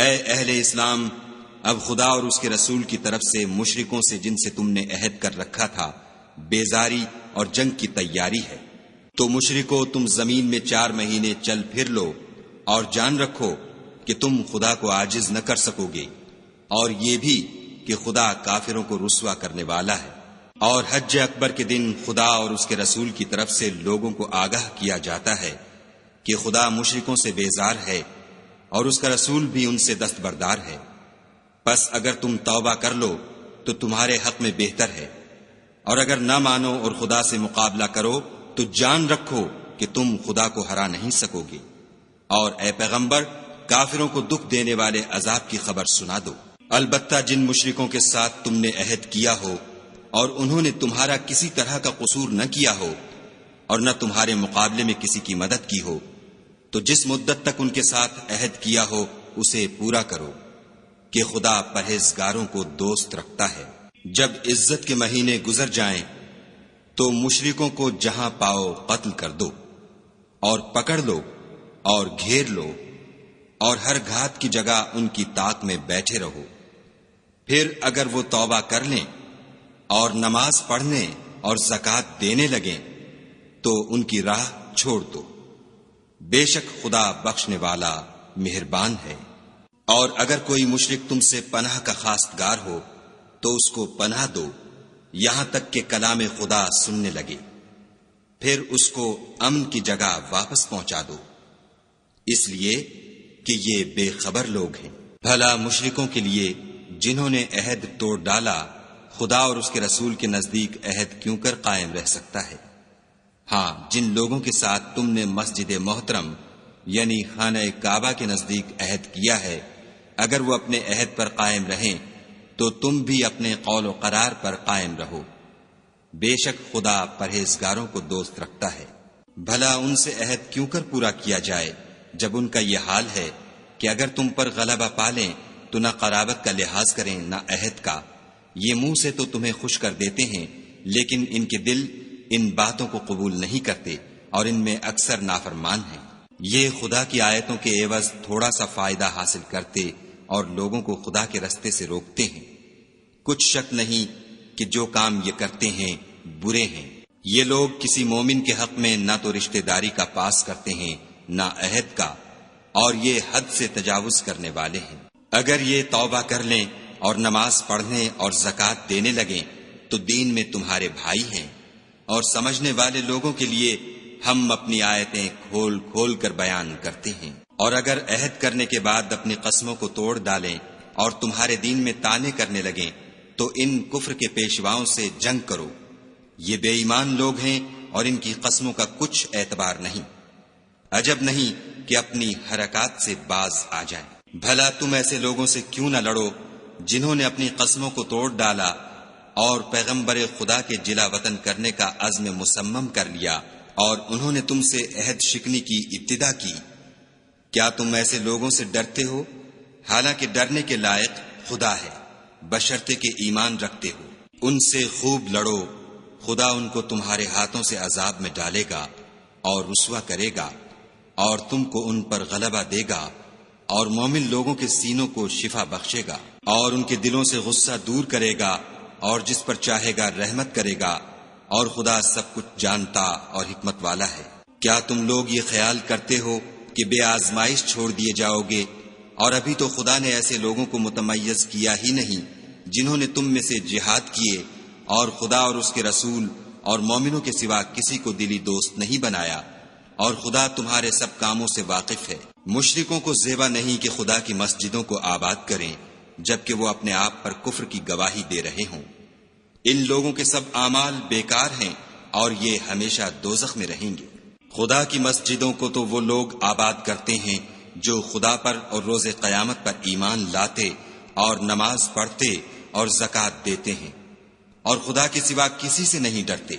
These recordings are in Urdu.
اے اہل اسلام، اب خدا اور اس کے رسول کی طرف سے مشرکوں سے جن سے تم نے عہد کر رکھا تھا بیزاری اور جنگ کی تیاری ہے۔ تو مشرکو، تم زمین میں 4 مہینے چل پھر لو اور جان رکھو کہ تم خدا کو عاجز نہ کر سکو گے، اور یہ بھی کہ خدا کافروں کو رسوا کرنے والا ہے۔ اور حج اکبر کے دن خدا اور اس کے رسول کی طرف سے لوگوں کو آگاہ کیا جاتا ہے کہ خدا مشرکوں سے بیزار ہے اور اس کا رسول بھی ان سے دستبردار ہے۔ پس اگر تم توبہ کر لو تو تمہارے حق میں بہتر ہے، اور اگر نہ مانو اور خدا سے مقابلہ کرو تو جان رکھو کہ تم خدا کو ہرا نہیں سکو گے۔ اور اے پیغمبر، کافروں کو دکھ دینے والے عذاب کی خبر سنا دو۔ البتہ جن مشرکوں کے ساتھ تم نے عہد کیا ہو اور انہوں نے تمہارا کسی طرح کا قصور نہ کیا ہو اور نہ تمہارے مقابلے میں کسی کی مدد کی ہو، تو جس مدت تک ان کے ساتھ عہد کیا ہو اسے پورا کرو، کہ خدا پرہیزگاروں کو دوست رکھتا ہے۔ جب عزت کے مہینے گزر جائیں تو مشرکوں کو جہاں پاؤ قتل کر دو، اور پکڑ لو اور گھیر لو، اور ہر گھات کی جگہ ان کی طاق میں بیٹھے رہو۔ پھر اگر وہ توبہ کر لیں اور نماز پڑھنے اور زکوٰۃ دینے لگیں تو ان کی راہ چھوڑ دو، بے شک خدا بخشنے والا مہربان ہے۔ اور اگر کوئی مشرک تم سے پناہ کا خواستگار ہو تو اس کو پناہ دو یہاں تک کہ کلام خدا سننے لگے، پھر اس کو امن کی جگہ واپس پہنچا دو، اس لیے کہ یہ بے خبر لوگ ہیں۔ بھلا مشرکوں کے لیے جنہوں نے عہد توڑ ڈالا خدا اور اس کے رسول کے نزدیک عہد کیوں کر قائم رہ سکتا ہے؟ ہاں، جن لوگوں کے ساتھ تم نے مسجد محترم یعنی خانہ کعبہ کے نزدیک عہد کیا ہے، اگر وہ اپنے عہد پر قائم رہیں تو تم بھی اپنے قول و قرار پر قائم رہو، بے شک خدا پرہیزگاروں کو دوست رکھتا ہے۔ بھلا ان سے عہد کیوں کر پورا کیا جائے جب ان کا یہ حال ہے کہ اگر تم پر غلبہ پالیں تو نہ قرابت کا لحاظ کریں نہ عہد کا۔ یہ منہ سے تو تمہیں خوش کر دیتے ہیں لیکن ان کے دل ان باتوں کو قبول نہیں کرتے اور ان میں اکثر نافرمان ہیں۔ یہ خدا کی آیتوں کے عوض تھوڑا سا فائدہ حاصل کرتے اور لوگوں کو خدا کے رستے سے روکتے ہیں۔ کچھ شک نہیں کہ جو کام یہ کرتے ہیں برے ہیں۔ یہ لوگ کسی مومن کے حق میں نہ تو رشتہ داری کا پاس کرتے ہیں نہ عہد کا، اور یہ حد سے تجاوز کرنے والے ہیں۔ اگر یہ توبہ کر لیں اور نماز پڑھنے اور زکوٰۃ دینے لگیں تو دین میں تمہارے بھائی ہیں، اور سمجھنے والے لوگوں کے لیے ہم اپنی آیتیں کھول کھول کر بیان کرتے ہیں۔ اور اگر عہد کرنے کے بعد اپنی قسموں کو توڑ ڈالیں اور تمہارے دین میں طعنے کرنے لگیں تو ان کفر کے پیشواؤں سے جنگ کرو، یہ بے ایمان لوگ ہیں اور ان کی قسموں کا کچھ اعتبار نہیں۔ عجب نہیں کہ اپنی حرکات سے باز آ جائیں۔ بھلا تم ایسے لوگوں سے کیوں نہ لڑو جنہوں نے اپنی قسموں کو توڑ ڈالا اور پیغمبر خدا کے جلا وطن کرنے کا عزم مصمم کر لیا، اور انہوں نے تم سے عہد شکنی کی ابتدا کی۔ کیا تم ایسے لوگوں سے ڈرتے ہو؟ حالانکہ ڈرنے کے لائق خدا ہے، بشرطے کہ ایمان رکھتے ہو۔ ان سے خوب لڑو، خدا ان کو تمہارے ہاتھوں سے عذاب میں ڈالے گا اور رسوا کرے گا، اور تم کو ان پر غلبہ دے گا، اور مومن لوگوں کے سینوں کو شفا بخشے گا، اور ان کے دلوں سے غصہ دور کرے گا، اور جس پر چاہے گا رحمت کرے گا، اور خدا سب کچھ جانتا اور حکمت والا ہے۔ کیا تم لوگ یہ خیال کرتے ہو کہ بے آزمائش چھوڑ دیے جاؤ گے؟ اور ابھی تو خدا نے ایسے لوگوں کو متمیز کیا ہی نہیں جنہوں نے تم میں سے جہاد کیے اور خدا اور اس کے رسول اور مومنوں کے سوا کسی کو دلی دوست نہیں بنایا، اور خدا تمہارے سب کاموں سے واقف ہے۔ مشرکوں کو زیبا نہیں کہ خدا کی مسجدوں کو آباد کریں جبکہ وہ اپنے آپ پر کفر کی گواہی دے رہے ہوں۔ ان لوگوں کے سب اعمال بیکار ہیں اور یہ ہمیشہ دوزخ میں رہیں گے۔ خدا کی مسجدوں کو تو وہ لوگ آباد کرتے ہیں جو خدا پر اور روز قیامت پر ایمان لاتے اور نماز پڑھتے اور زکوٰۃ دیتے ہیں، اور خدا کے سوا کسی سے نہیں ڈرتے۔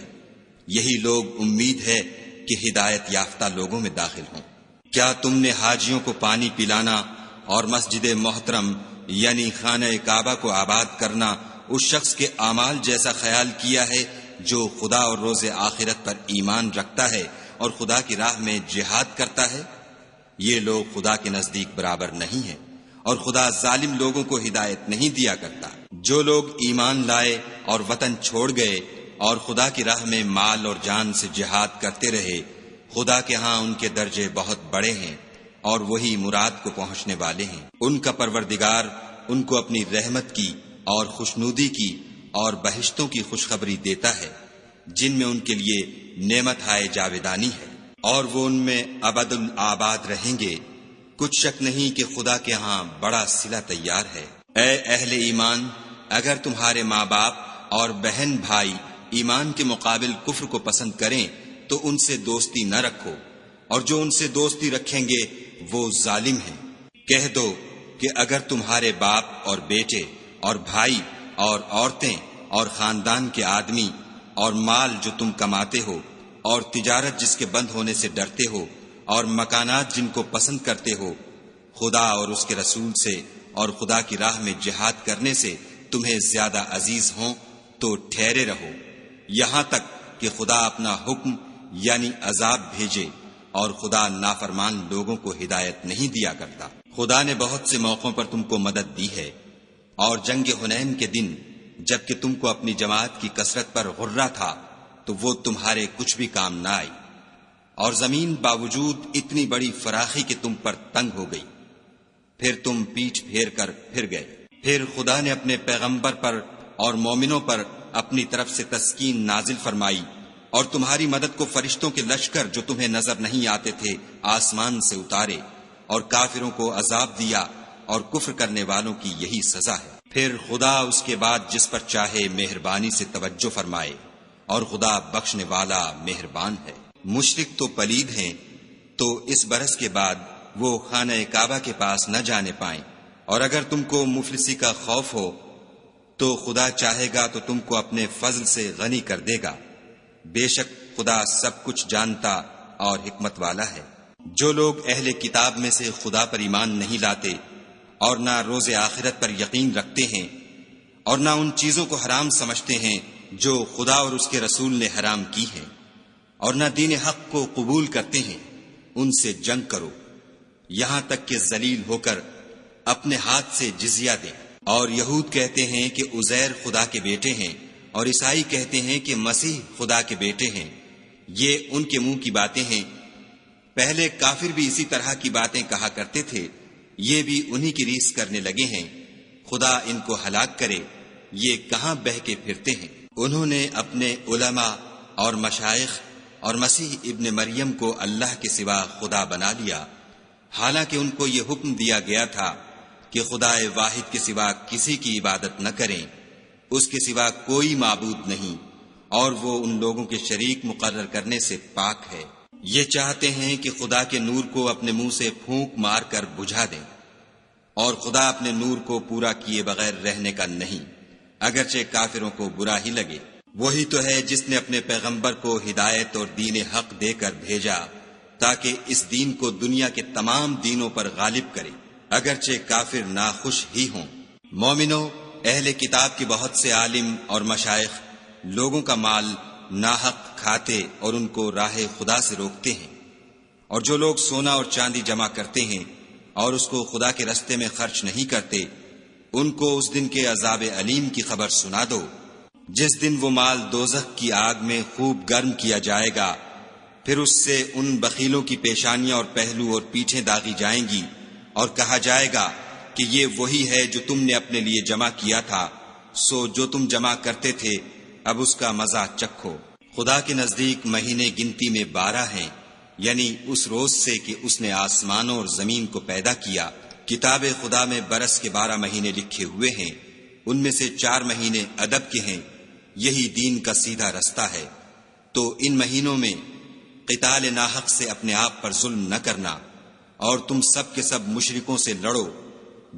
یہی لوگ امید ہے کہ ہدایت یافتہ لوگوں میں داخل ہوں۔ کیا تم نے حاجیوں کو پانی پلانا اور مسجد محترم یعنی خانہ کعبہ کو آباد کرنا اس شخص کے اعمال جیسا خیال کیا ہے جو خدا اور روز آخرت پر ایمان رکھتا ہے اور خدا کی راہ میں جہاد کرتا ہے؟ یہ لوگ خدا کے نزدیک برابر نہیں ہیں، اور خدا ظالم لوگوں کو ہدایت نہیں دیا کرتا۔ جو لوگ ایمان لائے اور وطن چھوڑ گئے اور خدا کی راہ میں مال اور جان سے جہاد کرتے رہے، خدا کے ہاں ان کے درجے بہت بڑے ہیں اور وہی مراد کو پہنچنے والے ہیں۔ ان کا پروردگار ان کو اپنی رحمت کی اور خوشنودی کی اور بہشتوں کی خوشخبری دیتا ہے، جن میں ان کے لیے نعمت ہائے جاویدانی ہے، اور وہ ان میں ابد الآباد رہیں گے۔ کچھ شک نہیں کہ خدا کے ہاں بڑا صلہ تیار ہے۔ اے اہل ایمان، اگر تمہارے ماں باپ اور بہن بھائی ایمان کے مقابل کفر کو پسند کریں تو ان سے دوستی نہ رکھو، اور جو ان سے دوستی رکھیں گے وہ ظالم ہیں۔ کہہ دو کہ اگر تمہارے باپ اور بیٹے اور بھائی اور عورتیں اور خاندان کے آدمی اور مال جو تم کماتے ہو اور تجارت جس کے بند ہونے سے ڈرتے ہو اور مکانات جن کو پسند کرتے ہو، خدا اور اس کے رسول سے اور خدا کی راہ میں جہاد کرنے سے تمہیں زیادہ عزیز ہوں تو ٹھہرے رہو، یہاں تک کہ خدا اپنا حکم یعنی عذاب بھیجے، اور خدا نافرمان لوگوں کو ہدایت نہیں دیا کرتا۔ خدا نے بہت سے موقعوں پر تم کو مدد دی ہے، اور جنگ حنین کے دن جبکہ تم کو اپنی جماعت کی کثرت پر غرہ تھا تو وہ تمہارے کچھ بھی کام نہ آئی، اور زمین باوجود اتنی بڑی فراخی کہ تم پر تنگ ہو گئی، پھر تم پیٹھ پھیر کر پھر گئے۔ پھر خدا نے اپنے پیغمبر پر اور مومنوں پر اپنی طرف سے تسکین نازل فرمائی، اور تمہاری مدد کو فرشتوں کے لشکر جو تمہیں نظر نہیں آتے تھے آسمان سے اتارے، اور کافروں کو عذاب دیا، اور کفر کرنے والوں کی یہی سزا ہے۔ پھر خدا اس کے بعد جس پر چاہے مہربانی سے توجہ فرمائے، اور خدا بخشنے والا مہربان ہے۔ مشرک تو پلید ہیں، تو اس برس کے بعد وہ خانہ کعبہ کے پاس نہ جانے پائیں، اور اگر تم کو مفلسی کا خوف ہو تو خدا چاہے گا تو تم کو اپنے فضل سے غنی کر دے گا، بے شک خدا سب کچھ جانتا اور حکمت والا ہے۔ جو لوگ اہل کتاب میں سے خدا پر ایمان نہیں لاتے اور نہ روز آخرت پر یقین رکھتے ہیں، اور نہ ان چیزوں کو حرام سمجھتے ہیں جو خدا اور اس کے رسول نے حرام کی ہیں، اور نہ دین حق کو قبول کرتے ہیں، ان سے جنگ کرو یہاں تک کہ ذلیل ہو کر اپنے ہاتھ سے جزیہ دیں۔ اور یہود کہتے ہیں کہ عزیر خدا کے بیٹے ہیں، اور عیسائی کہتے ہیں کہ مسیح خدا کے بیٹے ہیں، یہ ان کے منہ کی باتیں ہیں۔ پہلے کافر بھی اسی طرح کی باتیں کہا کرتے تھے، یہ بھی انہی کی ریس کرنے لگے ہیں، خدا ان کو ہلاک کرے، یہ کہاں بہہ کے پھرتے ہیں۔ انہوں نے اپنے علماء اور مشائخ اور مسیح ابن مریم کو اللہ کے سوا خدا بنا لیا، حالانکہ ان کو یہ حکم دیا گیا تھا کہ خدا واحد کے سوا کسی کی عبادت نہ کریں، اس کے سوا کوئی معبود نہیں، اور وہ ان لوگوں کے شریک مقرر کرنے سے پاک ہے۔ یہ چاہتے ہیں کہ خدا کے نور کو اپنے منہ سے پھونک مار کر بجھا دیں، اور خدا اپنے نور کو پورا کیے بغیر رہنے کا نہیں، اگرچہ کافروں کو برا ہی لگے۔ وہی تو ہے جس نے اپنے پیغمبر کو ہدایت اور دین حق دے کر بھیجا تاکہ اس دین کو دنیا کے تمام دینوں پر غالب کرے، اگرچہ کافر ناخوش ہی ہوں۔ مومنو، اہل کتاب کے بہت سے عالم اور مشائخ لوگوں کا مال ناحق کھاتے اور ان کو راہ خدا سے روکتے ہیں، اور جو لوگ سونا اور چاندی جمع کرتے ہیں اور اس کو خدا کے رستے میں خرچ نہیں کرتے، ان کو اس دن کے عذاب علیم کی خبر سنا دو، جس دن وہ مال دوزخ کی آگ میں خوب گرم کیا جائے گا، پھر اس سے ان بخیلوں کی پیشانیاں اور پہلو اور پیٹھیں داغی جائیں گی، اور کہا جائے گا کہ یہ وہی ہے جو تم نے اپنے لیے جمع کیا تھا، سو جو تم جمع کرتے تھے اب اس کا مزہ چکھو۔ خدا کے نزدیک مہینے گنتی میں 12 ہیں، یعنی اس روز سے کہ اس نے آسمانوں اور زمین کو پیدا کیا۔ کتاب خدا میں برس کے 12 مہینے لکھے ہوئے ہیں، ان میں سے 4 مہینے ادب کے ہیں، یہی دین کا سیدھا رستہ ہے۔ تو ان مہینوں میں قتال ناحق سے اپنے آپ پر ظلم نہ کرنا، اور تم سب کے سب مشرکوں سے لڑو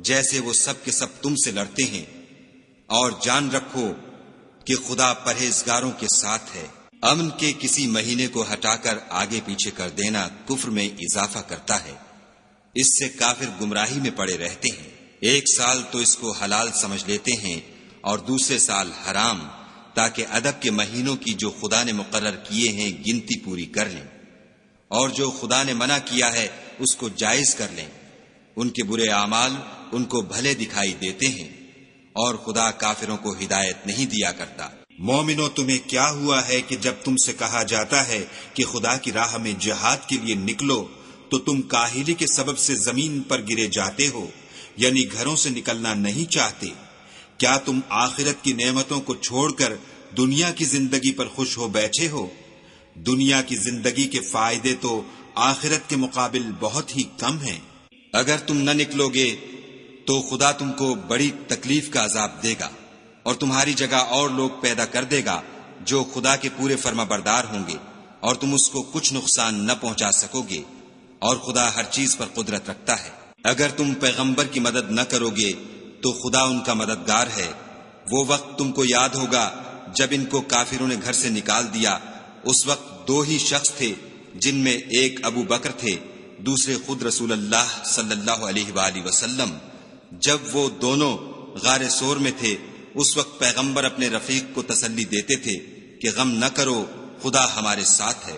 جیسے وہ سب کے سب تم سے لڑتے ہیں، اور جان رکھو کہ خدا پرہیزگاروں کے ساتھ ہے۔ امن کے کسی مہینے کو ہٹا کر آگے پیچھے کر دینا کفر میں اضافہ کرتا ہے، اس سے کافر گمراہی میں پڑے رہتے ہیں۔ ایک سال تو اس کو حلال سمجھ لیتے ہیں اور دوسرے سال حرام، تاکہ ادب کے مہینوں کی جو خدا نے مقرر کیے ہیں گنتی پوری کر لیں، اور جو خدا نے منع کیا ہے اس کو جائز کر لیں۔ ان کے برے اعمال ان کو بھلے دکھائی دیتے ہیں، اور خدا کافروں کو ہدایت نہیں دیا کرتا۔ مومنو، تمہیں کیا ہوا ہے کہ جب تم سے کہا جاتا ہے کہ خدا کی راہ میں جہاد کے لیے نکلو تو تم کاہلی کے سبب سے زمین پر گرے جاتے ہو، یعنی گھروں سے نکلنا نہیں چاہتے؟ کیا تم آخرت کی نعمتوں کو چھوڑ کر دنیا کی زندگی پر خوش ہو بیٹھے ہو؟ دنیا کی زندگی کے فائدے تو آخرت کے مقابل بہت ہی کم ہیں۔ اگر تم نہ نکلو گے تو خدا تم کو بڑی تکلیف کا عذاب دے گا، اور تمہاری جگہ اور لوگ پیدا کر دے گا جو خدا کے پورے فرما بردار ہوں گے، اور تم اس کو کچھ نقصان نہ پہنچا سکو گے، اور خدا ہر چیز پر قدرت رکھتا ہے۔ اگر تم پیغمبر کی مدد نہ کرو گے تو خدا ان کا مددگار ہے۔ وہ وقت تم کو یاد ہوگا جب ان کو کافروں نے گھر سے نکال دیا، اس وقت دو ہی شخص تھے، جن میں ایک ابو بکر تھے، دوسرے خود رسول اللہ صلی اللہ علیہ وآلہ وسلم۔ جب وہ دونوں غار سور میں تھے، اس وقت پیغمبر اپنے رفیق کو تسلی دیتے تھے کہ غم نہ کرو، خدا ہمارے ساتھ ہے۔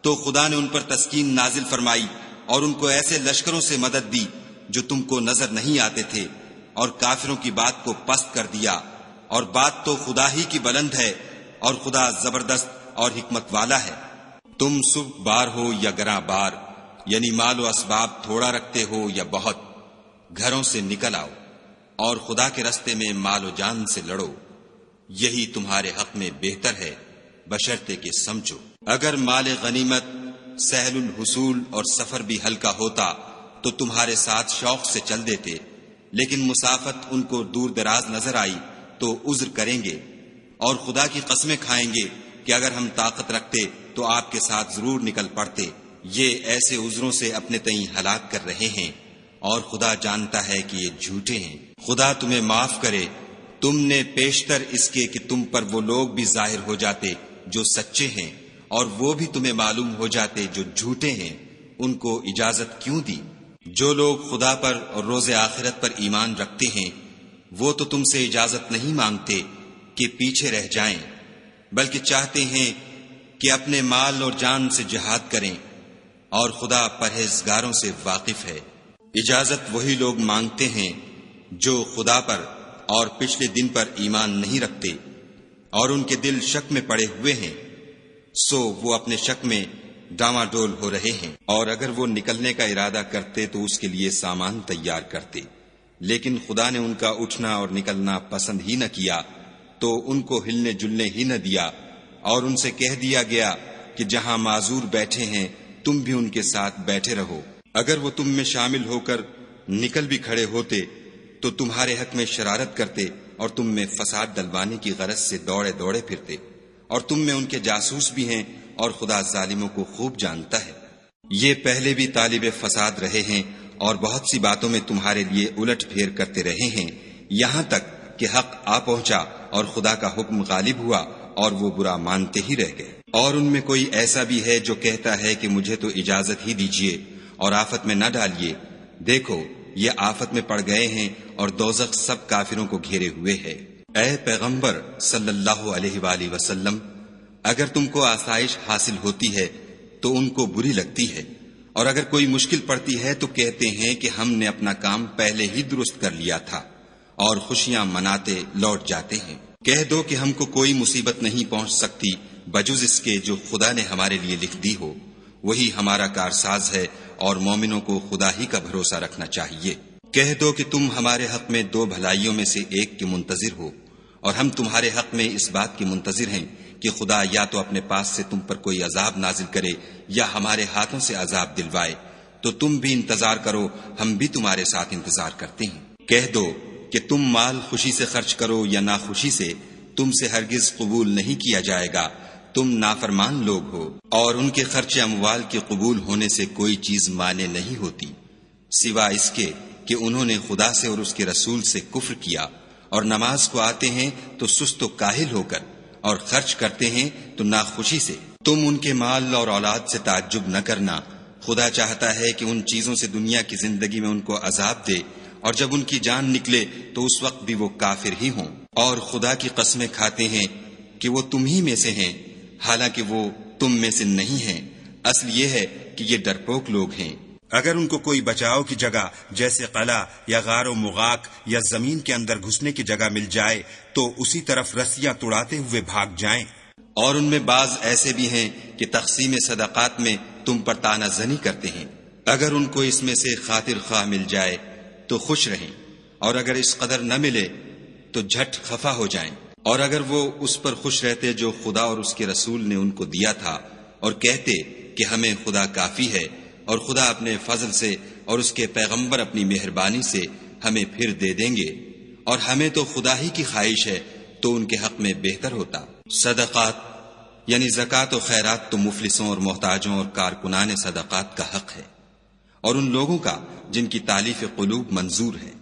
تو خدا نے ان پر تسکین نازل فرمائی اور ان کو ایسے لشکروں سے مدد دی جو تم کو نظر نہیں آتے تھے، اور کافروں کی بات کو پست کر دیا، اور بات تو خدا ہی کی بلند ہے، اور خدا زبردست اور حکمت والا ہے۔ تم سب بار ہو یا گراں بار، یعنی مال و اسباب تھوڑا رکھتے ہو یا بہت، گھروں سے نکل آؤ اور خدا کے رستے میں مال و جان سے لڑو، یہی تمہارے حق میں بہتر ہے، بشرطے کہ سمجھو۔ اگر مال غنیمت سہل الحصول اور سفر بھی ہلکا ہوتا تو تمہارے ساتھ شوق سے چل دیتے، لیکن مسافت ان کو دور دراز نظر آئی تو عذر کریں گے، اور خدا کی قسمیں کھائیں گے کہ اگر ہم طاقت رکھتے تو آپ کے ساتھ ضرور نکل پڑتے۔ یہ ایسے عذروں سے اپنے تئیں ہلاک کر رہے ہیں، اور خدا جانتا ہے کہ یہ جھوٹے ہیں۔ خدا تمہیں معاف کرے، تم نے پیشتر اس کے کہ تم پر وہ لوگ بھی ظاہر ہو جاتے جو سچے ہیں، اور وہ بھی تمہیں معلوم ہو جاتے جو جھوٹے ہیں، ان کو اجازت کیوں دی؟ جو لوگ خدا پر اور روز آخرت پر ایمان رکھتے ہیں وہ تو تم سے اجازت نہیں مانگتے کہ پیچھے رہ جائیں، بلکہ چاہتے ہیں کہ اپنے مال اور جان سے جہاد کریں، اور خدا پرہیزگاروں سے واقف ہے۔ اجازت وہی لوگ مانگتے ہیں جو خدا پر اور پچھلے دن پر ایمان نہیں رکھتے، اور ان کے دل شک میں پڑے ہوئے ہیں، سو وہ اپنے شک میں ڈاواڈول ہو رہے ہیں۔ اور اگر وہ نکلنے کا ارادہ کرتے تو اس کے لیے سامان تیار کرتے، لیکن خدا نے ان کا اٹھنا اور نکلنا پسند ہی نہ کیا، تو ان کو ہلنے جلنے ہی نہ دیا، اور ان سے کہہ دیا گیا کہ جہاں معذور بیٹھے ہیں تم بھی ان کے ساتھ بیٹھے رہو۔ اگر وہ تم میں شامل ہو کر نکل بھی کھڑے ہوتے تو تمہارے حق میں شرارت کرتے اور تم میں فساد ڈلوانے کی غرض سے دوڑے دوڑے پھرتے، اور تم میں ان کے جاسوس بھی ہیں، اور خدا ظالموں کو خوب جانتا ہے۔ یہ پہلے بھی طالب فساد رہے ہیں اور بہت سی باتوں میں تمہارے لیے الٹ پھیر کرتے رہے ہیں، یہاں تک کہ حق آ پہنچا اور خدا کا حکم غالب ہوا اور وہ برا مانتے ہی رہ گئے۔ اور ان میں کوئی ایسا بھی ہے جو کہتا ہے کہ مجھے تو اجازت ہی دیجیے اور آفت میں نہ ڈالیے، دیکھو یہ آفت میں پڑ گئے ہیں اور دوزخ سب کافروں کو گھیرے ہوئے ہے۔ اے پیغمبر صلی اللہ علیہ وآلہ وسلم، اگر تم کو آسائش حاصل ہوتی ہے تو ان کو بری لگتی ہے، اور اگر کوئی مشکل پڑتی ہے تو کہتے ہیں کہ ہم نے اپنا کام پہلے ہی درست کر لیا تھا، اور خوشیاں مناتے لوٹ جاتے ہیں۔ کہہ دو کہ ہم کو کوئی مصیبت نہیں پہنچ سکتی بجز اس کے جو خدا نے ہمارے لیے لکھ دی ہو، وہی ہمارا کارساز ہے، اور مومنوں کو خدا ہی کا بھروسہ رکھنا چاہیے۔ کہہ دو کہ تم ہمارے حق میں دو بھلائیوں میں سے ایک کے منتظر ہو، اور ہم تمہارے حق میں اس بات کی منتظر ہیں کہ خدا یا تو اپنے پاس سے تم پر کوئی عذاب نازل کرے یا ہمارے ہاتھوں سے عذاب دلوائے، تو تم بھی انتظار کرو، ہم بھی تمہارے ساتھ انتظار کرتے ہیں۔ کہہ دو کہ تم مال خوشی سے خرچ کرو یا ناخوشی سے، تم سے ہرگز قبول نہیں کیا جائے گا، تم نافرمان لوگ ہو، اور ان کے خرچ اموال کے قبول ہونے سے کوئی چیز مانے نہیں ہوتی سوا اس کے کہ انہوں نے خدا سے اور اس کے رسول سے کفر کیا، اور نماز کو آتے ہیں تو سست و کاہل ہو کر، اور خرچ کرتے ہیں تو ناخوشی سے۔ تم ان کے مال اور اولاد سے تعجب نہ کرنا، خدا چاہتا ہے کہ ان چیزوں سے دنیا کی زندگی میں ان کو عذاب دے، اور جب ان کی جان نکلے تو اس وقت بھی وہ کافر ہی ہوں، اور خدا کی قسمیں کھاتے ہیں کہ وہ تم ہی میں سے ہیں، حالانکہ وہ تم میں سے نہیں ہیں، اصل یہ ہے کہ یہ ڈرپوک لوگ ہیں۔ اگر ان کو کوئی بچاؤ کی جگہ جیسے قلعہ یا غار و مغاک یا زمین کے اندر گھسنے کی جگہ مل جائے تو اسی طرف رسیاں توڑاتے ہوئے بھاگ جائیں۔ اور ان میں بعض ایسے بھی ہیں کہ تقسیم صدقات میں تم پر طعنہ زنی کرتے ہیں، اگر ان کو اس میں سے خاطر خواہ مل جائے تو خوش رہیں، اور اگر اس قدر نہ ملے تو جھٹ خفا ہو جائیں، اور اگر وہ اس پر خوش رہتے جو خدا اور اس کے رسول نے ان کو دیا تھا، اور کہتے کہ ہمیں خدا کافی ہے، اور خدا اپنے فضل سے اور اس کے پیغمبر اپنی مہربانی سے ہمیں پھر دے دیں گے، اور ہمیں تو خدا ہی کی خواہش ہے، تو ان کے حق میں بہتر ہوتا۔ صدقات یعنی زکوٰۃ و خیرات تو مفلسوں اور محتاجوں اور کارکنان صدقات کا حق ہے، اور ان لوگوں کا جن کی تالیف قلوب منظور ہے،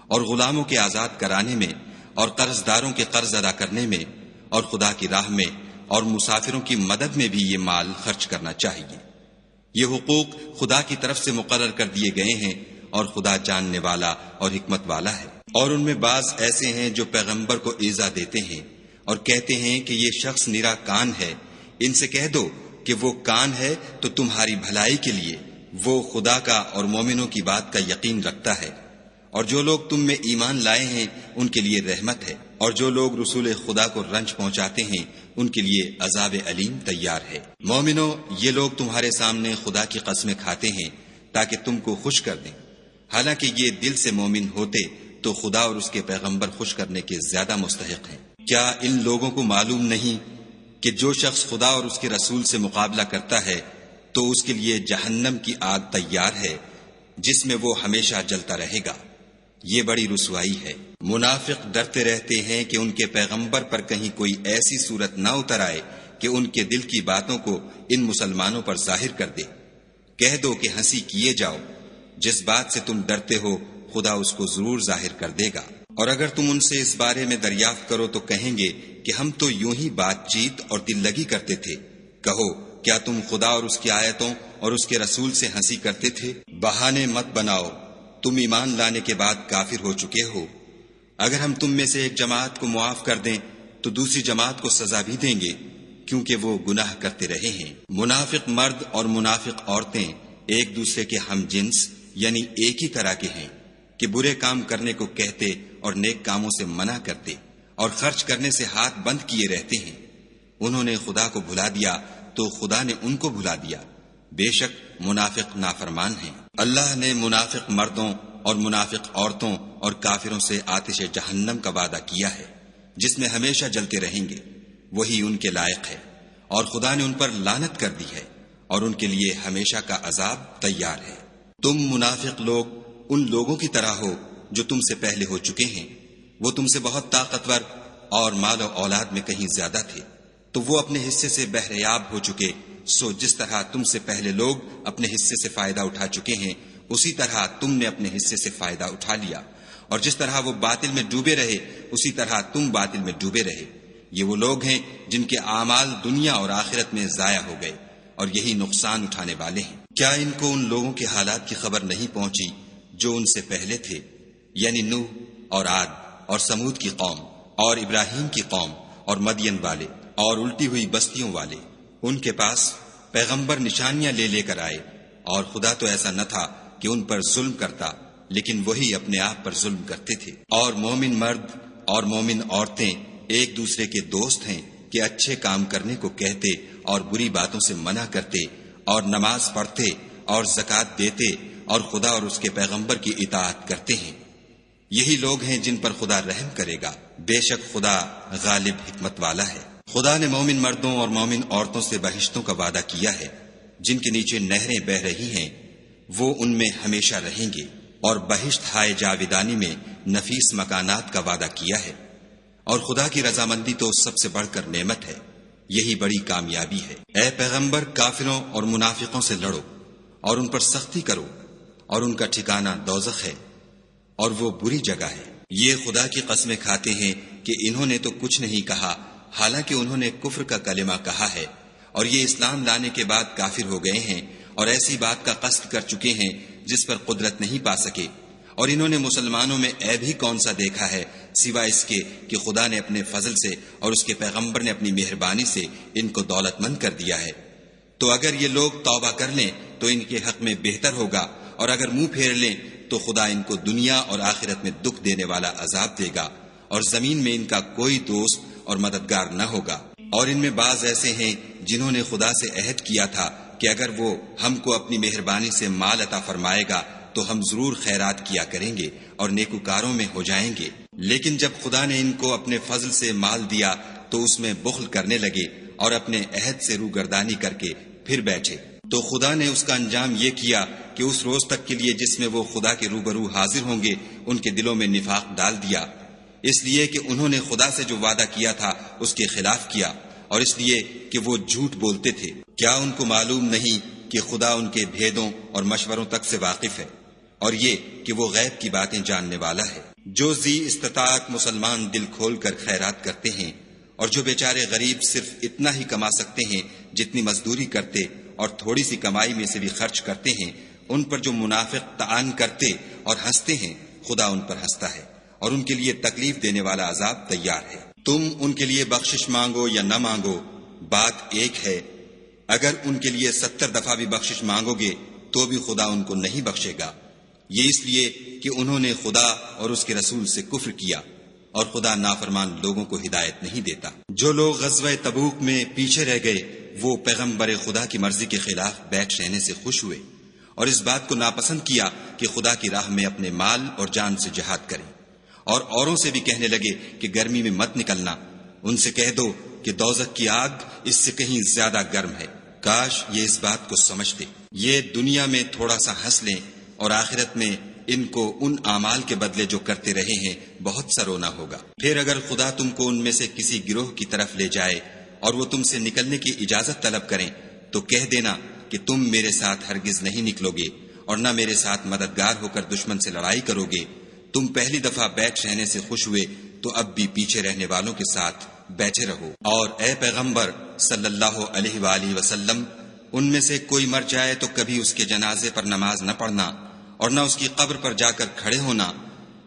اور غلاموں کے آزاد کرانے میں، اور قرض داروں کے قرض ادا کرنے میں، اور خدا کی راہ میں اور مسافروں کی مدد میں بھی یہ مال خرچ کرنا چاہیے۔ یہ حقوق خدا کی طرف سے مقرر کر دیے گئے ہیں، اور خدا جاننے والا اور حکمت والا ہے۔ اور ان میں بعض ایسے ہیں جو پیغمبر کو ایذا دیتے ہیں اور کہتے ہیں کہ یہ شخص نرا کان ہے، ان سے کہہ دو کہ وہ کان ہے تو تمہاری بھلائی کے لیے، وہ خدا کا اور مومنوں کی بات کا یقین رکھتا ہے، اور جو لوگ تم میں ایمان لائے ہیں ان کے لیے رحمت ہے، اور جو لوگ رسول خدا کو رنج پہنچاتے ہیں ان کے لیے عذاب علیم تیار ہے۔ مومنو، یہ لوگ تمہارے سامنے خدا کی قسمیں کھاتے ہیں تاکہ تم کو خوش کر دیں، حالانکہ یہ دل سے مومن ہوتے تو خدا اور اس کے پیغمبر خوش کرنے کے زیادہ مستحق ہیں۔ کیا ان لوگوں کو معلوم نہیں کہ جو شخص خدا اور اس کے رسول سے مقابلہ کرتا ہے تو اس کے لیے جہنم کی آگ تیار ہے جس میں وہ ہمیشہ جلتا رہے گا، یہ بڑی رسوائی ہے۔ منافق ڈرتے رہتے ہیں کہ ان کے پیغمبر پر کہیں کوئی ایسی صورت نہ اتر آئے کہ ان کے دل کی باتوں کو ان مسلمانوں پر ظاہر کر دے۔ کہہ دو کہ ہنسی کیے جاؤ، جس بات سے تم ڈرتے ہو خدا اس کو ضرور ظاہر کر دے گا، اور اگر تم ان سے اس بارے میں دریافت کرو تو کہیں گے کہ ہم تو یوں ہی بات چیت اور دل لگی کرتے تھے۔ کہو، کیا تم خدا اور اس کی آیتوں اور اس کے رسول سے ہنسی کرتے تھے؟ بہانے مت بناؤ، تم ایمان لانے کے بعد کافر ہو چکے ہو۔ اگر ہم تم میں سے ایک جماعت کو معاف کر دیں تو دوسری جماعت کو سزا بھی دیں گے، کیونکہ وہ گناہ کرتے رہے ہیں۔ منافق مرد اور منافق عورتیں ایک دوسرے کے ہم جنس یعنی ایک ہی طرح کے ہیں کہ برے کام کرنے کو کہتے اور نیک کاموں سے منع کرتے اور خرچ کرنے سے ہاتھ بند کیے رہتے ہیں۔ انہوں نے خدا کو بھلا دیا تو خدا نے ان کو بھلا دیا، بے شک منافق نافرمان ہیں۔ اللہ نے منافق مردوں اور منافق عورتوں اور کافروں سے آتش جہنم کا وعدہ کیا ہے جس میں ہمیشہ جلتے رہیں گے، وہی ان کے لائق ہے، اور خدا نے ان پر لعنت کر دی ہے اور ان کے لیے ہمیشہ کا عذاب تیار ہے۔ تم منافق لوگ ان لوگوں کی طرح ہو جو تم سے پہلے ہو چکے ہیں، وہ تم سے بہت طاقتور اور مال و اولاد میں کہیں زیادہ تھے، تو وہ اپنے حصے سے بہریاب ہو چکے، سو جس طرح تم سے پہلے لوگ اپنے حصے سے فائدہ اٹھا چکے ہیں اسی طرح تم نے اپنے حصے سے فائدہ اٹھا لیا، اور جس طرح وہ باطل میں ڈوبے رہے اسی طرح تم باطل میں ڈوبے رہے۔ یہ وہ لوگ ہیں جن کے اعمال دنیا اور آخرت میں ضائع ہو گئے، اور یہی نقصان اٹھانے والے ہیں۔ کیا ان کو ان لوگوں کے حالات کی خبر نہیں پہنچی جو ان سے پہلے تھے، یعنی نوح اور عاد اور سمود کی قوم اور ابراہیم کی قوم اور مدین والے اور الٹی ہوئی بستیوں والے؟ ان کے پاس پیغمبر نشانیاں لے لے کر آئے، اور خدا تو ایسا نہ تھا کہ ان پر ظلم کرتا، لیکن وہی اپنے آپ پر ظلم کرتے تھے۔ اور مومن مرد اور مومن عورتیں ایک دوسرے کے دوست ہیں کہ اچھے کام کرنے کو کہتے اور بری باتوں سے منع کرتے اور نماز پڑھتے اور زکوٰۃ دیتے اور خدا اور اس کے پیغمبر کی اطاعت کرتے ہیں۔ یہی لوگ ہیں جن پر خدا رحم کرے گا، بے شک خدا غالب حکمت والا ہے۔ خدا نے مومن مردوں اور مومن عورتوں سے بہشتوں کا وعدہ کیا ہے جن کے نیچے نہریں بہہ رہی ہیں، وہ ان میں ہمیشہ رہیں گے، اور بہشت ہائے جاویدانی میں نفیس مکانات کا وعدہ کیا ہے، اور خدا کی رضامندی تو سب سے بڑھ کر نعمت ہے، یہی بڑی کامیابی ہے۔ اے پیغمبر، کافروں اور منافقوں سے لڑو اور ان پر سختی کرو، اور ان کا ٹھکانہ دوزخ ہے اور وہ بری جگہ ہے۔ یہ خدا کی قسمیں کھاتے ہیں کہ انہوں نے تو کچھ نہیں کہا، حالانکہ انہوں نے کفر کا کلمہ کہا ہے، اور یہ اسلام لانے کے بعد کافر ہو گئے ہیں اور ایسی بات کا قصد کر چکے ہیں جس پر قدرت نہیں پا سکے۔ اور انہوں نے مسلمانوں میں عیب ہی کون سا دیکھا ہے سوائے اس کے کہ خدا نے اپنے فضل سے اور اس کے پیغمبر نے اپنی مہربانی سے ان کو دولت مند کر دیا ہے۔ تو اگر یہ لوگ توبہ کر لیں تو ان کے حق میں بہتر ہوگا، اور اگر منہ پھیر لیں تو خدا ان کو دنیا اور آخرت میں دکھ دینے والا عذاب دے گا، اور زمین میں ان کا کوئی دوست اور مددگار نہ ہوگا۔ اور ان میں بعض ایسے ہیں جنہوں نے خدا سے عہد کیا تھا کہ اگر وہ ہم کو اپنی مہربانی سے مال عطا فرمائے گا تو ہم ضرور خیرات کیا کریں گے اور نیکوکاروں میں ہو جائیں گے، لیکن جب خدا نے ان کو اپنے فضل سے مال دیا تو اس میں بخل کرنے لگے اور اپنے عہد سے روگردانی کر کے پھر بیٹھے، تو خدا نے اس کا انجام یہ کیا کہ اس روز تک کے لیے جس میں وہ خدا کے روبرو حاضر ہوں گے ان کے دلوں میں نفاق ڈال دیا، اس لیے کہ انہوں نے خدا سے جو وعدہ کیا تھا اس کے خلاف کیا، اور اس لیے کہ وہ جھوٹ بولتے تھے۔ کیا ان کو معلوم نہیں کہ خدا ان کے بھیدوں اور مشوروں تک سے واقف ہے، اور یہ کہ وہ غیب کی باتیں جاننے والا ہے؟ جو ذی استطاعت مسلمان دل کھول کر خیرات کرتے ہیں، اور جو بیچارے غریب صرف اتنا ہی کما سکتے ہیں جتنی مزدوری کرتے اور تھوڑی سی کمائی میں سے بھی خرچ کرتے ہیں، ان پر جو منافق طعن کرتے اور ہنستے ہیں، خدا ان پر ہنستا ہے اور ان کے لیے تکلیف دینے والا عذاب تیار ہے۔ تم ان کے لیے بخشش مانگو یا نہ مانگو، بات ایک ہے۔ اگر ان کے لیے 70 دفعہ بھی بخشش مانگو گے تو بھی خدا ان کو نہیں بخشے گا، یہ اس لیے کہ انہوں نے خدا اور اس کے رسول سے کفر کیا، اور خدا نافرمان لوگوں کو ہدایت نہیں دیتا۔ جو لوگ غزوہ تبوک میں پیچھے رہ گئے وہ پیغمبر خدا کی مرضی کے خلاف بیٹھ رہنے سے خوش ہوئے، اور اس بات کو ناپسند کیا کہ خدا کی راہ میں اپنے مال اور جان سے جہاد کریں، اور اوروں سے بھی کہنے لگے کہ گرمی میں مت نکلنا۔ ان سے کہہ دو کہ دوزخ کی آگ اس سے کہیں زیادہ گرم ہے، کاش یہ اس بات کو سمجھتے۔ یہ دنیا میں تھوڑا سا ہنس لیں اور آخرت میں ان کو ان اعمال کے بدلے جو کرتے رہے ہیں بہت سا رونا ہوگا۔ پھر اگر خدا تم کو ان میں سے کسی گروہ کی طرف لے جائے اور وہ تم سے نکلنے کی اجازت طلب کریں تو کہہ دینا کہ تم میرے ساتھ ہرگز نہیں نکلو گے اور نہ میرے ساتھ مددگار ہو کر دشمن سے لڑائی کرو گے۔ تم پہلی دفعہ بیٹھ رہنے سے خوش ہوئے تو اب بھی پیچھے رہنے والوں کے ساتھ بیٹھے رہو۔ اور اے پیغمبر صلی اللہ علیہ وآلہ وسلم، ان میں سے کوئی مر جائے تو کبھی اس کے جنازے پر نماز نہ پڑھنا اور نہ اس کی قبر پر جا کر کھڑے ہونا،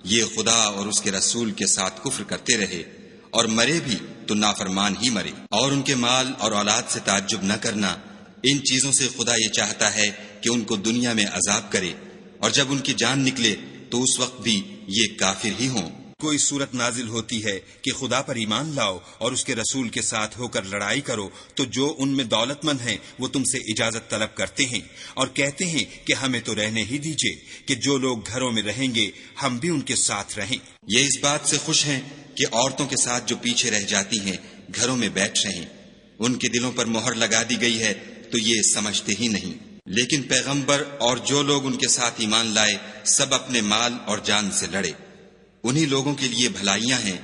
یہ خدا اور اس کے رسول کے ساتھ کفر کرتے رہے اور مرے بھی تو نافرمان ہی مرے۔ اور ان کے مال اور اولاد سے تعجب نہ کرنا، ان چیزوں سے خدا یہ چاہتا ہے کہ ان کو دنیا میں عذاب کرے، اور جب ان کی جان نکلے تو اس وقت بھی یہ کافر ہی ہوں۔ کوئی صورت نازل ہوتی ہے کہ خدا پر ایمان لاؤ اور اس کے رسول کے ساتھ ہو کر لڑائی کرو تو جو ان میں دولت مند ہیں وہ تم سے اجازت طلب کرتے ہیں اور کہتے ہیں کہ ہمیں تو رہنے ہی دیجئے کہ جو لوگ گھروں میں رہیں گے ہم بھی ان کے ساتھ رہیں۔ یہ اس بات سے خوش ہیں کہ عورتوں کے ساتھ جو پیچھے رہ جاتی ہیں گھروں میں بیٹھ رہیں، ان کے دلوں پر مہر لگا دی گئی ہے تو یہ سمجھتے ہی نہیں۔ لیکن پیغمبر اور جو لوگ ان کے ساتھ ایمان لائے سب اپنے مال اور جان سے لڑے، انہی لوگوں کے لیے بھلائیاں ہیں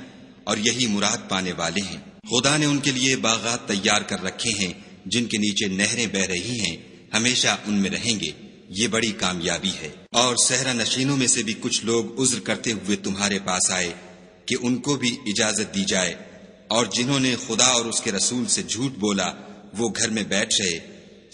اور یہی مراد پانے والے ہیں۔ خدا نے ان کے لیے باغات تیار کر رکھے ہیں جن کے نیچے نہریں بہ رہی ہیں، ہمیشہ ان میں رہیں گے، یہ بڑی کامیابی ہے۔ اور صحرا نشینوں میں سے بھی کچھ لوگ عذر کرتے ہوئے تمہارے پاس آئے کہ ان کو بھی اجازت دی جائے، اور جنہوں نے خدا اور اس کے رسول سے جھوٹ بولا وہ گھر میں بیٹھ رہے،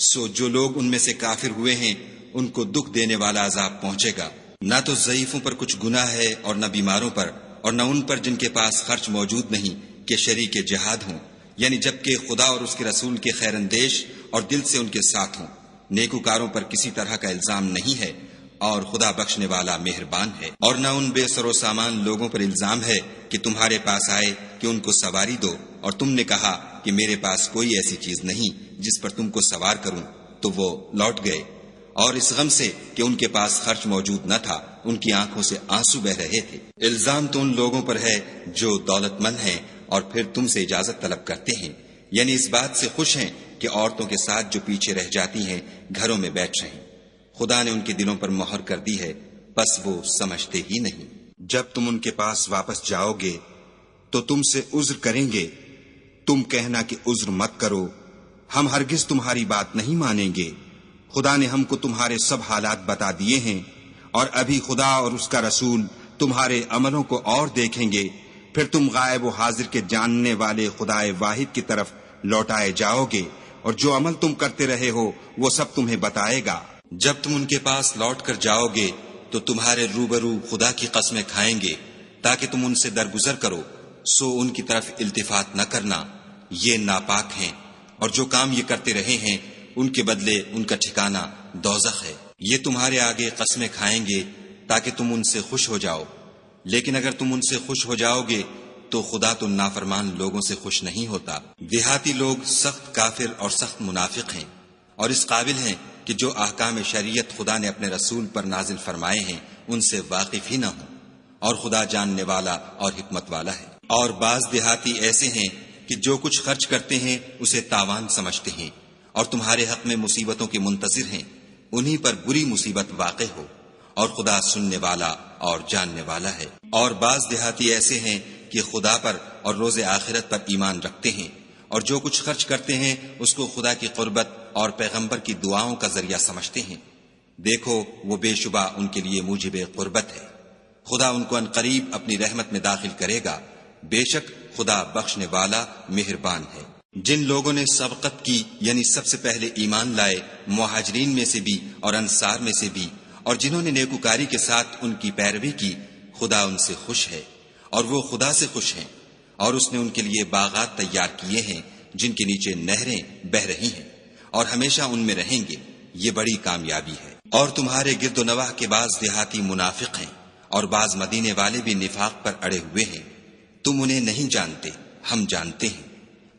سو جو لوگ ان میں سے کافر ہوئے ہیں ان کو دکھ دینے والا عذاب پہنچے گا۔ نہ تو ضعیفوں پر کچھ گناہ ہے اور نہ بیماروں پر، اور نہ ان پر جن کے پاس خرچ موجود نہیں کہ شریک جہاد ہوں، یعنی جبکہ خدا اور اس کے رسول کے خیر اندیش اور دل سے ان کے ساتھ ہوں۔ نیکوکاروں پر کسی طرح کا الزام نہیں ہے اور خدا بخشنے والا مہربان ہے۔ اور نہ ان بے سر و سامان لوگوں پر الزام ہے کہ تمہارے پاس آئے کہ ان کو سواری دو اور تم نے کہا کہ میرے پاس کوئی ایسی چیز نہیں جس پر تم کو سوار کروں، تو وہ لوٹ گئے، اور اس غم سے کہ ان کے پاس خرچ موجود نہ تھا ان کی آنکھوں سے آنسو بہ رہے تھے۔ الزام تو ان لوگوں پر ہے جو دولت مند ہیں اور پھر تم سے اجازت طلب کرتے ہیں، یعنی اس بات سے خوش ہیں کہ عورتوں کے ساتھ جو پیچھے رہ جاتی ہیں گھروں میں بیٹھ رہیں۔ خدا نے ان کے دلوں پر مہر کر دی ہے، بس وہ سمجھتے ہی نہیں۔ جب تم ان کے پاس واپس جاؤ گے تو تم سے عذر کریں گے، تم کہنا کہ عذر مت کرو، ہم ہرگز تمہاری بات نہیں مانیں گے۔ خدا نے ہم کو تمہارے سب حالات بتا دیے ہیں، اور ابھی خدا اور اس کا رسول تمہارے عملوں کو اور دیکھیں گے، پھر تم غائب و حاضر کے جاننے والے خدائے واحد کی طرف لوٹائے جاؤ گے، اور جو عمل تم کرتے رہے ہو وہ سب تمہیں بتائے گا۔ جب تم ان کے پاس لوٹ کر جاؤ گے تو تمہارے روبرو خدا کی قسمیں کھائیں گے تاکہ تم ان سے درگزر کرو، سو ان کی طرف التفات نہ کرنا، یہ ناپاک ہیں، اور جو کام یہ کرتے رہے ہیں ان کے بدلے ان کا ٹھکانہ دوزخ ہے۔ یہ تمہارے آگے قسمیں کھائیں گے تاکہ تم ان سے خوش ہو جاؤ، لیکن اگر تم ان سے خوش ہو جاؤ گے تو خدا تو نافرمان لوگوں سے خوش نہیں ہوتا۔ دیہاتی لوگ سخت کافر اور سخت منافق ہیں، اور اس قابل ہیں کہ جو احکام شریعت خدا نے اپنے رسول پر نازل فرمائے ہیں ان سے واقف ہی نہ ہوں، اور خدا جاننے والا اور حکمت والا ہے۔ اور بعض دیہاتی ایسے ہیں کہ جو کچھ خرچ کرتے ہیں اسے تاوان سمجھتے ہیں، اور تمہارے حق میں مصیبتوں کے منتظر ہیں، انہی پر بری مصیبت واقع ہو، اور خدا سننے والا اور جاننے والا ہے۔ اور بعض دیہاتی ایسے ہیں کہ خدا پر اور روز آخرت پر ایمان رکھتے ہیں، اور جو کچھ خرچ کرتے ہیں اس کو خدا کی قربت اور پیغمبر کی دعاؤں کا ذریعہ سمجھتے ہیں۔ دیکھو وہ بے شبہ ان کے لیے موجب قربت ہے، خدا ان کو عنقریب اپنی رحمت میں داخل کرے گا، بے شک خدا بخشنے والا مہربان ہے۔ جن لوگوں نے سبقت کی یعنی سب سے پہلے ایمان لائے، مہاجرین میں سے بھی اور انصار میں سے بھی، اور جنہوں نے نیکوکاری کے ساتھ ان کی پیروی کی، خدا ان سے خوش ہے اور وہ خدا سے خوش ہیں، اور اس نے ان کے لیے باغات تیار کیے ہیں جن کے نیچے نہریں بہہ رہی ہیں، اور ہمیشہ ان میں رہیں گے، یہ بڑی کامیابی ہے۔ اور تمہارے گرد و نواح کے بعض دیہاتی منافق ہیں، اور بعض مدینے والے بھی نفاق پر اڑے ہوئے ہیں، تم انہیں نہیں جانتے، ہم جانتے ہیں،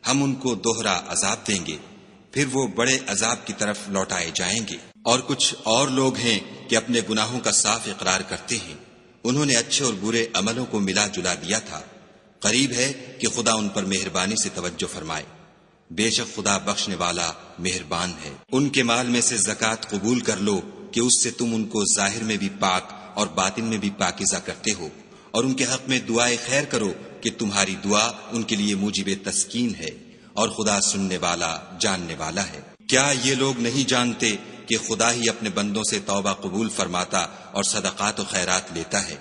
ہم ان کو دوہرا عذاب دیں گے، پھر وہ بڑے عذاب کی طرف لوٹائے جائیں گے۔ اور کچھ اور لوگ ہیں کہ اپنے گناہوں کا صاف اقرار کرتے ہیں، انہوں نے اچھے اور برے عملوں کو ملا جلا دیا تھا، قریب ہے کہ خدا ان پر مہربانی سے توجہ فرمائے، بے شک خدا بخشنے والا مہربان ہے۔ ان کے مال میں سے زکوٰۃ قبول کر لو کہ اس سے تم ان کو ظاہر میں بھی پاک اور باطن میں بھی پاکیزہ کرتے ہو، اور ان کے حق میں دعائے خیر کرو کہ تمہاری دعا ان کے لیے موجب تسکین ہے، اور خدا سننے والا جاننے والا ہے۔ کیا یہ لوگ نہیں جانتے کہ خدا ہی اپنے بندوں سے توبہ قبول فرماتا اور صدقات و خیرات لیتا ہے،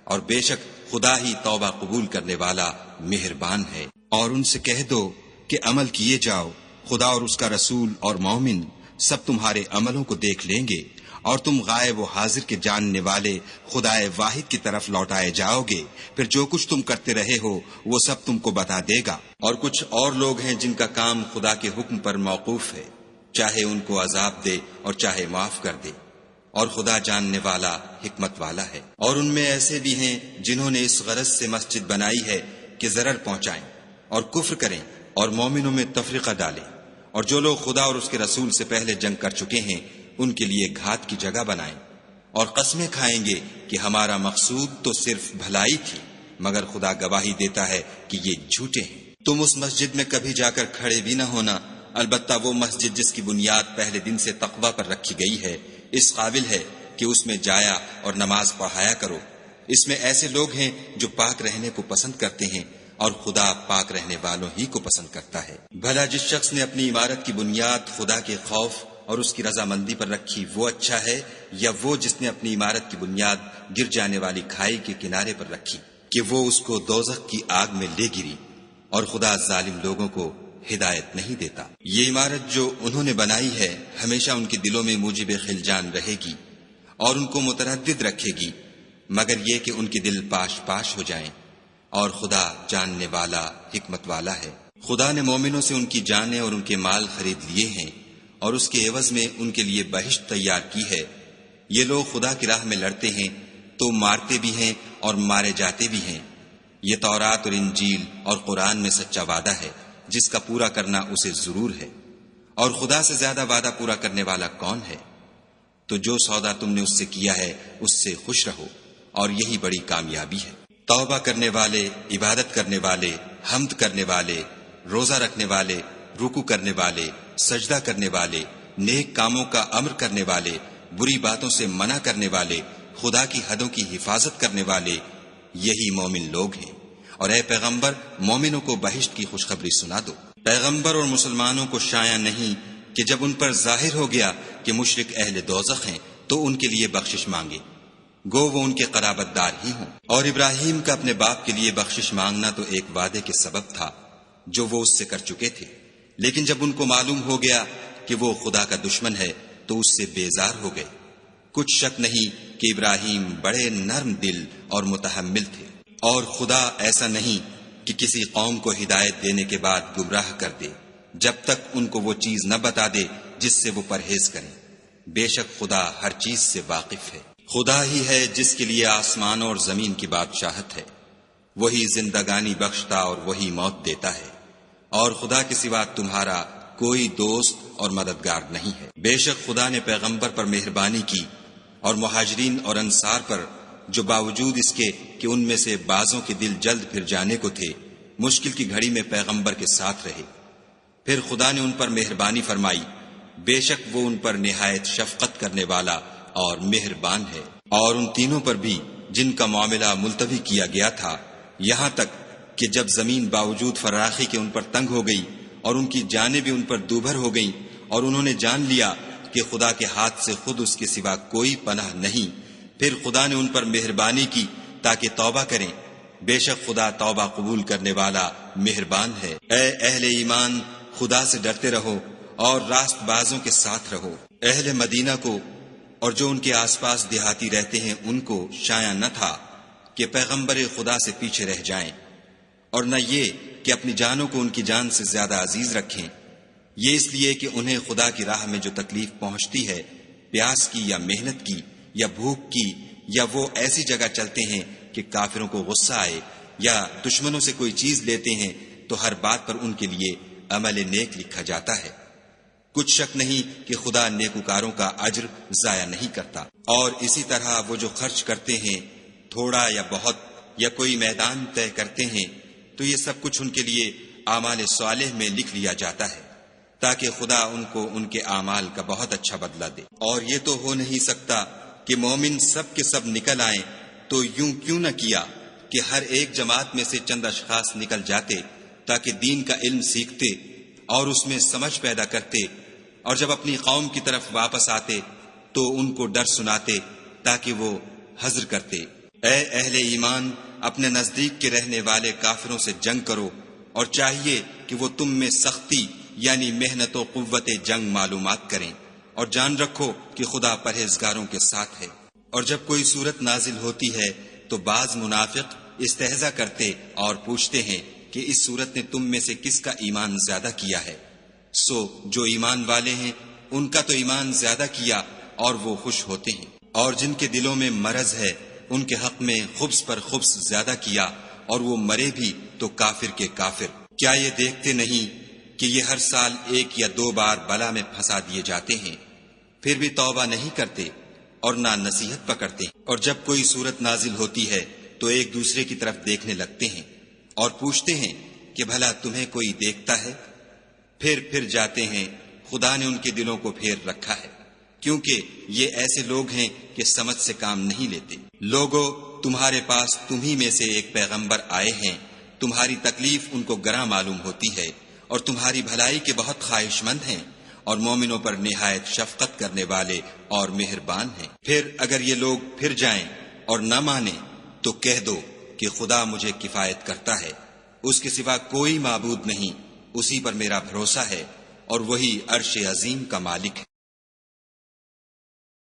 اور بے شک خدا ہی توبہ قبول کرنے والا مہربان ہے۔ اور ان سے کہہ دو کہ عمل کیے جاؤ، خدا اور اس کا رسول اور مومن سب تمہارے عملوں کو دیکھ لیں گے، اور تم غائب و حاضر کے جاننے والے خدا واحد کی طرف لوٹائے جاؤ گے، پھر جو کچھ تم کرتے رہے ہو وہ سب تم کو بتا دے گا۔ اور کچھ اور لوگ ہیں جن کا کام خدا کے حکم پر موقوف ہے، چاہے ان کو عذاب دے اور چاہے معاف کر دے، اور خدا جاننے والا حکمت والا ہے۔ اور ان میں ایسے بھی ہیں جنہوں نے اس غرض سے مسجد بنائی ہے کہ ضرر پہنچائیں اور کفر کریں اور مومنوں میں تفرقہ ڈالیں، اور جو لوگ خدا اور اس کے رسول سے پہلے جنگ کر چکے ہیں ان کے لیے گھات کی جگہ بنائیں، اور قسمیں کھائیں گے کہ ہمارا مقصود تو صرف بھلائی تھی، مگر خدا گواہی دیتا ہے کہ یہ جھوٹے ہیں۔ تم اس مسجد میں کبھی جا کر کھڑے بھی نہ ہونا، البتہ وہ مسجد جس کی بنیاد پہلے دن سے تقوی پر رکھی گئی ہے اس قابل ہے کہ اس میں جایا اور نماز پڑھایا کرو۔ اس میں ایسے لوگ ہیں جو پاک رہنے کو پسند کرتے ہیں، اور خدا پاک رہنے والوں ہی کو پسند کرتا ہے۔ بھلا جس شخص نے اپنی عمارت کی بنیاد خدا کے خوف اور اس کی رضامندی پر رکھی وہ اچھا ہے، یا وہ جس نے اپنی عمارت کی بنیاد گر جانے والی کھائی کے کنارے پر رکھی کہ وہ اس کو دوزخ کی آگ میں لے گری، اور خدا ظالم لوگوں کو ہدایت نہیں دیتا۔ یہ عمارت جو انہوں نے بنائی ہے ہمیشہ ان کے دلوں میں موجب خلجان رہے گی اور ان کو متردد رکھے گی، مگر یہ کہ ان کے دل پاش پاش ہو جائیں، اور خدا جاننے والا حکمت والا ہے۔ خدا نے مومنوں سے ان کی جانیں اور ان کے مال خرید لیے ہیں، اور اس کے عوض میں ان کے لیے بہشت تیار کی ہے۔ یہ لوگ خدا کی راہ میں لڑتے ہیں تو مارتے بھی ہیں اور مارے جاتے بھی ہیں۔ یہ تورات اور انجیل اور قرآن میں سچا وعدہ ہے جس کا پورا کرنا اسے ضرور ہے، اور خدا سے زیادہ وعدہ پورا کرنے والا کون ہے؟ تو جو سودا تم نے اس سے کیا ہے اس سے خوش رہو، اور یہی بڑی کامیابی ہے۔ توبہ کرنے والے، عبادت کرنے والے، حمد کرنے والے، روزہ رکھنے والے، رکوع کرنے والے، سجدہ کرنے والے، نیک کاموں کا امر کرنے والے، بری باتوں سے منع کرنے والے، خدا کی حدوں کی حفاظت کرنے والے، یہی مومن لوگ ہیں۔ اور اے پیغمبر مومنوں کو بہشت کی خوشخبری سنا دو۔ پیغمبر اور مسلمانوں کو شایع نہیں کہ جب ان پر ظاہر ہو گیا کہ مشرک اہل دوزخ ہیں تو ان کے لیے بخشش مانگے، گو وہ ان کے قرابت دار ہی ہوں۔ اور ابراہیم کا اپنے باپ کے لیے بخشش مانگنا تو ایک وعدے کے سبب تھا جو وہ اس سے کر چکے تھے، لیکن جب ان کو معلوم ہو گیا کہ وہ خدا کا دشمن ہے تو اس سے بیزار ہو گئے۔ کچھ شک نہیں کہ ابراہیم بڑے نرم دل اور متحمل تھے، اور خدا ایسا نہیں کہ کسی قوم کو ہدایت دینے کے بعد گمراہ کر دے جب تک ان کو وہ چیز نہ بتا دے جس سے وہ پرہیز کریں۔ بے شک خدا ہر چیز سے واقف ہے۔ خدا ہی ہے جس کے لیے آسمانوں اور زمین کی بادشاہت ہے، وہی زندگانی بخشتا اور وہی موت دیتا ہے، اور خدا کے سوا تمہارا کوئی دوست اور مددگار نہیں ہے۔ بے شک خدا نے پیغمبر پر مہربانی کی اور مہاجرین اور انصار پر، جو باوجود اس کے کہ ان میں سے بعضوں کے دل جلد پھر جانے کو تھے، مشکل کی گھڑی میں پیغمبر کے ساتھ رہے۔ پھر خدا نے ان پر مہربانی فرمائی، بے شک وہ ان پر نہایت شفقت کرنے والا اور مہربان ہے۔ اور ان تینوں پر بھی جن کا معاملہ ملتوی کیا گیا تھا، یہاں تک کہ جب زمین باوجود فراخی کے ان پر تنگ ہو گئی اور ان کی جانیں بھی ان پر دوبھر ہو گئیں، اور انہوں نے جان لیا کہ خدا کے ہاتھ سے خود اس کے سوا کوئی پناہ نہیں، پھر خدا نے ان پر مہربانی کی تاکہ توبہ کریں۔ بے شک خدا توبہ قبول کرنے والا مہربان ہے۔ اے اہل ایمان، خدا سے ڈرتے رہو اور راست بازوں کے ساتھ رہو۔ اہل مدینہ کو اور جو ان کے آس پاس دیہاتی رہتے ہیں ان کو شایع نہ تھا کہ پیغمبر خدا سے پیچھے رہ جائیں، اور نہ یہ کہ اپنی جانوں کو ان کی جان سے زیادہ عزیز رکھیں، یہ اس لیے کہ انہیں خدا کی راہ میں جو تکلیف پہنچتی ہے، پیاس کی یا محنت کی یا بھوک کی، یا وہ ایسی جگہ چلتے ہیں کہ کافروں کو غصہ آئے، یا دشمنوں سے کوئی چیز لیتے ہیں، تو ہر بات پر ان کے لیے عمل نیک لکھا جاتا ہے۔ کچھ شک نہیں کہ خدا نیکوکاروں کا اجر ضائع نہیں کرتا۔ اور اسی طرح وہ جو خرچ کرتے ہیں، تھوڑا یا بہت، یا کوئی میدان طے کرتے ہیں، تو یہ سب کچھ ان کے لیے اعمال صالح میں لکھ لیا جاتا ہے، تاکہ خدا ان کو ان کے اعمال کا بہت اچھا بدلہ دے۔ اور یہ تو ہو نہیں سکتا کہ مومن سب کے سب نکل آئیں، تو یوں کیوں نہ کیا کہ ہر ایک جماعت میں سے چند اشخاص نکل جاتے تاکہ دین کا علم سیکھتے اور اس میں سمجھ پیدا کرتے، اور جب اپنی قوم کی طرف واپس آتے تو ان کو ڈر سناتے تاکہ وہ حذر کرتے۔ اے اہل ایمان، اپنے نزدیک کے رہنے والے کافروں سے جنگ کرو، اور چاہیے کہ وہ تم میں سختی یعنی محنت و قوت جنگ معلومات کریں، اور جان رکھو کہ خدا پرہیزگاروں کے ساتھ ہے۔ اور جب کوئی صورت نازل ہوتی ہے تو بعض منافق استہزا کرتے اور پوچھتے ہیں کہ اس صورت نے تم میں سے کس کا ایمان زیادہ کیا ہے؟ سو جو ایمان والے ہیں ان کا تو ایمان زیادہ کیا اور وہ خوش ہوتے ہیں، اور جن کے دلوں میں مرض ہے ان کے حق میں خبث پر خبث زیادہ کیا، اور وہ مرے بھی تو کافر کے کافر۔ کیا یہ دیکھتے نہیں کہ یہ ہر سال 1 یا 2 بار بلا میں پھنسا دیے جاتے ہیں، پھر بھی توبہ نہیں کرتے اور نہ نصیحت پکڑتے؟ اور جب کوئی صورت نازل ہوتی ہے تو ایک دوسرے کی طرف دیکھنے لگتے ہیں اور پوچھتے ہیں کہ بھلا تمہیں کوئی دیکھتا ہے؟ پھر جاتے ہیں، خدا نے ان کے دلوں کو پھیر رکھا ہے، کیونکہ یہ ایسے لوگ ہیں کہ سمجھ سے کام نہیں لیتے۔ لوگو، تمہارے پاس تمہیں میں سے ایک پیغمبر آئے ہیں، تمہاری تکلیف ان کو گراں معلوم ہوتی ہے، اور تمہاری بھلائی کے بہت خواہش مند ہیں، اور مومنوں پر نہایت شفقت کرنے والے اور مہربان ہیں۔ پھر اگر یہ لوگ پھر جائیں اور نہ مانیں تو کہہ دو کہ خدا مجھے کفایت کرتا ہے، اس کے سوا کوئی معبود نہیں، اسی پر میرا بھروسہ ہے، اور وہی عرش عظیم کا مالک ہے۔